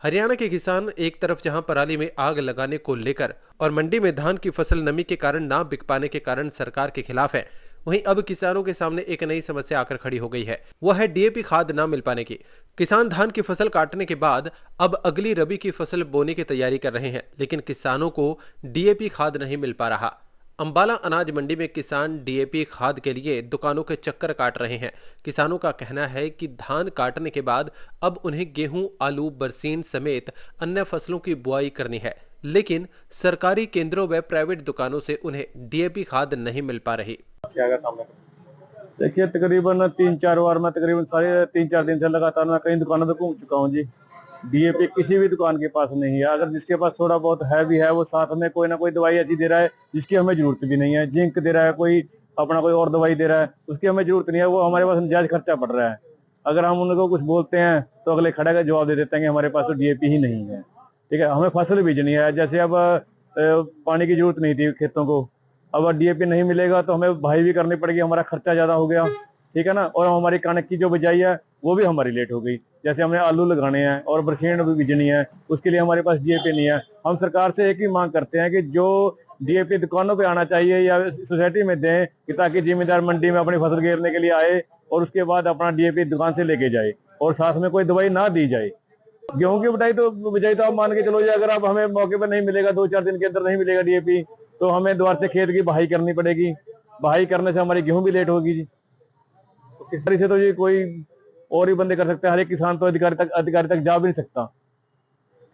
हरियाणा के किसान एक तरफ जहां पराली में आग लगाने को लेकर और मंडी में धान की फसल नमी के कारण ना बिक पाने के कारण सरकार के खिलाफ है, वहीं अब किसानों के सामने एक नई समस्या आकर खड़ी हो गई है। वह है डीएपी खाद ना मिल पाने की। किसान धान की फसल काटने के बाद अब अगली रबी की फसल बोने की तैयारी कर रहे हैं, लेकिन किसानों को डीएपी खाद नहीं मिल पा रहा। अंबाला अनाज मंडी में किसान डीएपी खाद के लिए दुकानों के चक्कर काट रहे हैं। किसानों का कहना है कि धान काटने के बाद अब उन्हें गेहूं, आलू, बरसीन समेत अन्य फसलों की बुआई करनी है, लेकिन सरकारी केंद्रों व प्राइवेट दुकानों से उन्हें डीएपी खाद नहीं मिल पा रही। देखिए, तकरीबन 3-4 बार मैं तकरीबन सारे 3-4 दिन से लगातार मैं कई दुकानों पे घूम चुका हूँ जी। डीएपी किसी भी दुकान के पास नहीं है। अगर जिसके पास थोड़ा बहुत है भी है, वो साथ में कोई ना कोई दवाई ऐसी दे रहा है जिसकी हमें जरूरत भी नहीं है। जिंक दे रहा है, कोई अपना कोई और दवाई दे रहा है, उसकी हमें जरूरत नहीं है। वो हमारे पास जायज खर्चा पड़ रहा है। अगर हम उनको कुछ बोलते हैं तो अगले खड़ा का जवाब दे देते हैं कि हमारे पास तो डीएपी ही नहीं है। ठीक है, हमें फसल बीजनी है। जैसे अब पानी की जरूरत नहीं थी खेतों को, अब डीएपी नहीं मिलेगा तो हमें भाई भी करनी पड़ेगी, हमारा खर्चा ज्यादा हो गया। ठीक है ना, और हमारी कणक की जो बिजाई है वो भी हमारी लेट हो गई। जैसे हमें आलू लगाने हैं और बरसीन भी बीजनी है, उसके लिए हमारे पास डीएपी नहीं है। हम सरकार से एक ही मांग करते हैं कि जो डीएपी दुकानों पे आना चाहिए या सोसाइटी में दें, कि ताकि जिम्मेदार मंडी में अपनी फसल घेरने के लिए आए और उसके बाद अपना डीएपी दुकान से लेके जाए, और साथ में कोई दवाई ना दी जाए। गेहूं की बिजाई तो आप मान के चलो, अगर आप हमें मौके पर नहीं मिलेगा, 2-4 दिन के अंदर नहीं मिलेगा डीएपी, तो हमें दोबारा से खेत की बहाई करनी पड़ेगी। बहाई करने से हमारी गेहूं भी लेट होगी जी। तो किस तरह से तो ये कोई और ही बंदे कर सकते हैं। हर एक किसान तो अधिकारी तक जा भी नहीं सकता।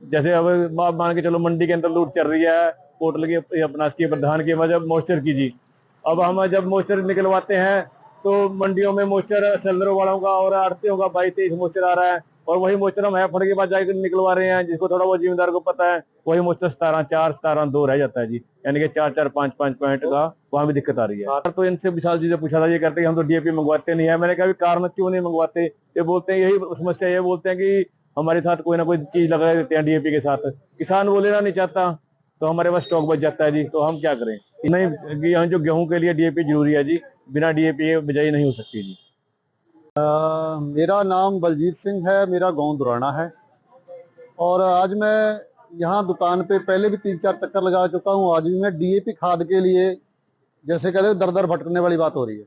जैसे अब आप मान के चलो, मंडी के अंदर लूट चल रही है पोर्टल की, अपना इसकी प्रधान की वजह मॉइस्चर की जी। अब हम जब मॉइस्चर निकलवाते हैं तो मंडियों में मॉइस्चर सेलरों वालों का और आड़तियों का 22-23 मॉइस्चर आ रहा है, और वही मॉइस्चर हम फट के बाद जाकर निकलवा रहे हैं, जिसको थोड़ा वो जिम्मेदार को पता है। वही मॉइस्चर 17-4, 17-2 रह जाता है जी, यानी कि 4-4, 5-5 पॉइंट का वहां भी दिक्कत आ रही है। तो इनसे विशाल जी से पूछा था, ये कहते हैं हम तो डीएपी मंगवाते नहीं है। मैंने कहा कारण क्यों नहीं मंगवाते? ये बोलते हैं यही समस्या, ये बोलते हैं कि हमारे साथ कोई ना कोई चीज लगा देते हैं डीएपी के साथ। किसान वो लेना नहीं चाहता तो हमारे पास स्टॉक बच जाता है जी, तो हम क्या करें? नहीं, जो गेहूं के लिए डीएपी जरूरी है जी, बिना डीएपी के बिजाई नहीं हो सकती जी। मेरा नाम बलजीत सिंह है, मेरा गांव दुराना है, और आज मैं यहाँ दुकान पे पहले भी 3-4 चक्कर लगा चुका हूँ। आज भी मैं डीएपी खाद के लिए, जैसे कहते हैं, दर दर भटकने वाली बात हो रही है।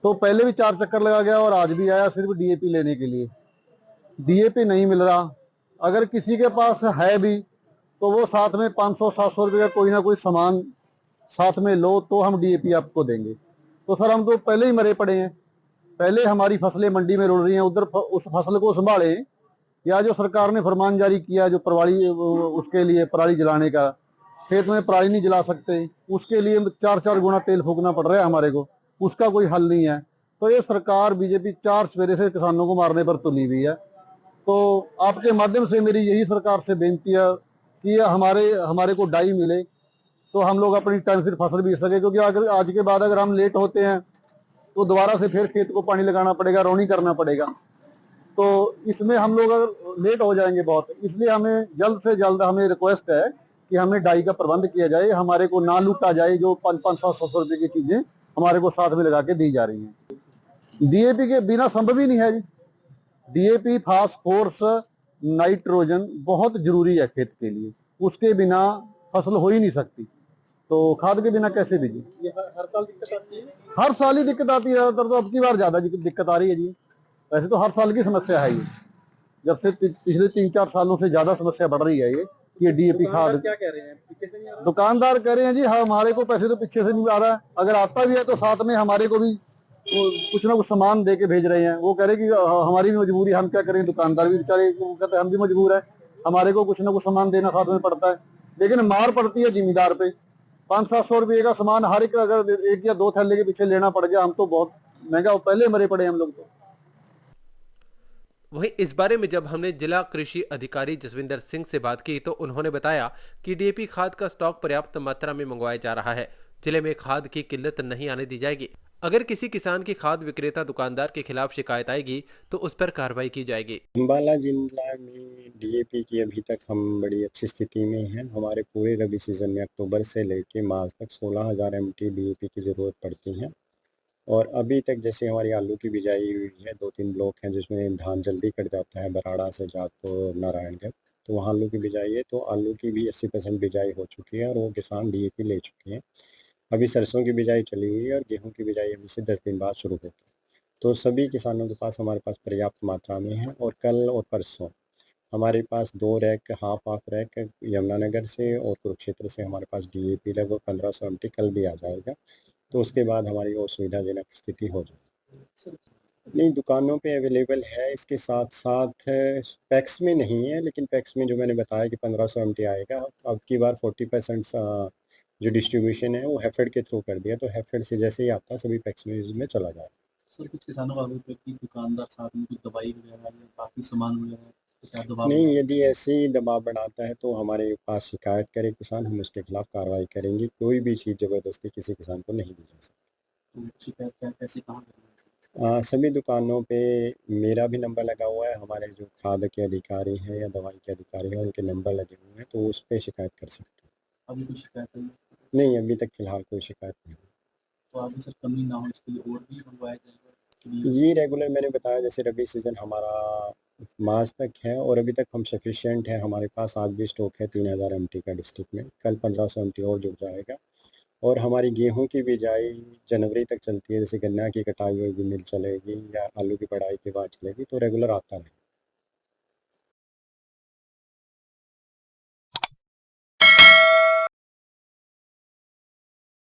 तो पहले भी 4 चक्कर लगा गया और आज भी आया सिर्फ डीएपी लेने के लिए। डीएपी नहीं मिल रहा। अगर किसी के पास है भी तो वो साथ में 500-700 रुपये का कोई ना कोई सामान साथ में लो तो हम डीएपी आपको देंगे। तो सर, हम तो पहले ही मरे पड़े हैं। पहले हमारी फसलें मंडी में रुल रही हैं, उधर उस फसल को संभाले, या जो सरकार ने फरमान जारी किया जो पराली, उसके लिए पराली जलाने का, खेत में पराली नहीं जला सकते, उसके लिए 4-4 गुना तेल फूकना पड़ रहा है हमारे को, उसका कोई हल नहीं है। तो ये सरकार बीजेपी 4 सवेरे से किसानों को मारने पर तुली हुई है। तो आपके माध्यम से मेरी यही सरकार से बेनती है कि हमारे को डाई मिले तो हम लोग अपनी टाइम से फसल बीज सके, क्योंकि अगर आज के बाद अगर हम लेट होते हैं तो दोबारा से फिर खेत को पानी लगाना पड़ेगा, रोनी करना पड़ेगा। तो इसमें हम लोग अगर लेट हो जाएंगे बहुत, इसलिए हमें जल्द से जल्द हमें रिक्वेस्ट है कि हमें डाई का प्रबंध किया जाए, हमारे को ना लूटा जाए। जो 500-700 रुपए की चीजें हमारे को साथ में लगा के दी जा रही हैं, डीएपी के बिना संभव ही नहीं है जी। डीएपी, फास्फोरस, नाइट्रोजन बहुत जरूरी है खेत के लिए, उसके बिना फसल हो ही नहीं सकती। तो खाद के बिना कैसे बीजे? ये हर साल दिक्कत आती है। हर साल ही दिक्कत आती है, ज्यादातर तो अब की बार ज्यादा दिक्कत आ रही है जी। वैसे तो हर साल की समस्या है ये, जब से पिछले 3-4 सालों से ज्यादा समस्या बढ़ रही है ये डीएपी खाद। क्या कह रहे हैं, पीछे से नहीं आ रहा? दुकानदार कह रहे हैं जी हमारे को पैसे तो पीछे से नहीं आ रहा है, अगर आता भी है तो साथ में हमारे को भी कुछ ना कुछ सामान दे के भेज रहे हैं। वो कह रहे कि हमारी भी मजबूरी, हम क्या करें। दुकानदार भी बेचारे कहते हैं हम भी मजबूर है, हमारे को कुछ ना कुछ सामान देना साथ में पड़ता है, लेकिन मार पड़ती है जिम्मेदार पे। 500-700 रुपये का सामान हर एक, अगर 1 या 2 थैले के पीछे लेना पड़ गया, हम तो बहुत महंगा, पहले मरे पड़े हम लोग तो। वहीं इस बारे में जब हमने जिला कृषि अधिकारी जसविंदर सिंह से बात की तो उन्होंने बताया कि डीएपी खाद का स्टॉक पर्याप्त मात्रा में मंगवाया जा रहा है। जिले में खाद की किल्लत नहीं आने दी जाएगी। अगर किसी किसान की खाद विक्रेता दुकानदार के खिलाफ शिकायत आएगी तो उस पर कार्रवाई की जाएगी। अंबाला जिला में डीएपी की अभी तक हम बड़ी अच्छी स्थिति में हैं। हमारे पूरे रबी सीजन में अक्टूबर से लेकर मार्च तक 16,000 MT डीएपी की जरूरत पड़ती है। और अभी तक जैसे हमारी आलू की बिजाई हुई है, 2-3 ब्लॉक हैं जिसमें धान जल्दी कट जाता है, बराड़ा से जातो नारायणगढ़, तो वहाँ आलू की बिजाई है, तो आलू की भी 80% बिजाई हो चुकी है और वो किसान डीएपी ले चुके हैं। अभी सरसों की बिजाई चली हुई है और गेहूं की बिजाई अभी से 10 दिन बाद शुरू होगी। तो सभी किसानों के पास हमारे पास पर्याप्त मात्रा में है और कल और परसों हमारे पास 2 रैक हाफ रैक यमुनानगर से और कुरुक्षेत्र से हमारे पास डीएपी लगभग 1500 एमटी कल भी आ जाएगा। तो उसके बाद हमारी और सुविधाजनक स्थिति हो जाएगी। नहीं, दुकानों पे अवेलेबल है, इसके साथ साथ पैक्स में नहीं है, लेकिन पैक्स में जो मैंने बताया कि 1500 एमटी आएगा। अब की बार 40% जो डिस्ट्रीब्यूशन है वो हैफेड के थ्रू कर दिया, तो हैफेड से जैसे ही आता है सभी पैक्स में चला जाए। सर कुछ किसानों का आरोप है कि दुकानदार साथ में कुछ दवाई वगैरह या बाकी सामान वगैरह क्या दबाव नहीं, बनाते यदि ऐसे ही दबाव बनाता है तो हमारे पास शिकायत करे किसान, हम उसके खिलाफ कार्रवाई करेंगे। कोई भी चीज़ ज़बरदस्ती किसी किसान को नहीं दी जा सकती। हैं? तो शिकायत क्या कैसे कहाँ करेंगे? सभी दुकानों पे मेरा भी नंबर लगा हुआ है, हमारे जो खाद के अधिकारी हैं या दवाई के अधिकारी हैं उनके नंबर लगे हुए हैं, तो उस पे शिकायत कर सकते हैं। अभी कुछ शिकायत है नहीं, अभी तक फ़िलहाल कोई शिकायत नहीं। तो आगे सर कमी ना हो इसके लिए और भी मंगवाया जाएगा ये रेगुलर मैंने बताया, जैसे रबी सीज़न हमारा मार्च तक है और अभी तक हम सफिशिएंट है, हमारे पास आज भी स्टॉक है 3000 एमटी का डिस्ट्रिक्ट में, कल 1500 एमटी और जुड़ जाएगा। और हमारी गेहूं की बिजाई जनवरी तक चलती है, जैसे गन्ना की कटाई होगी मिल चलेगी या आलू की पड़ाई के बाद चलेगी, तो रेगुलर आता है।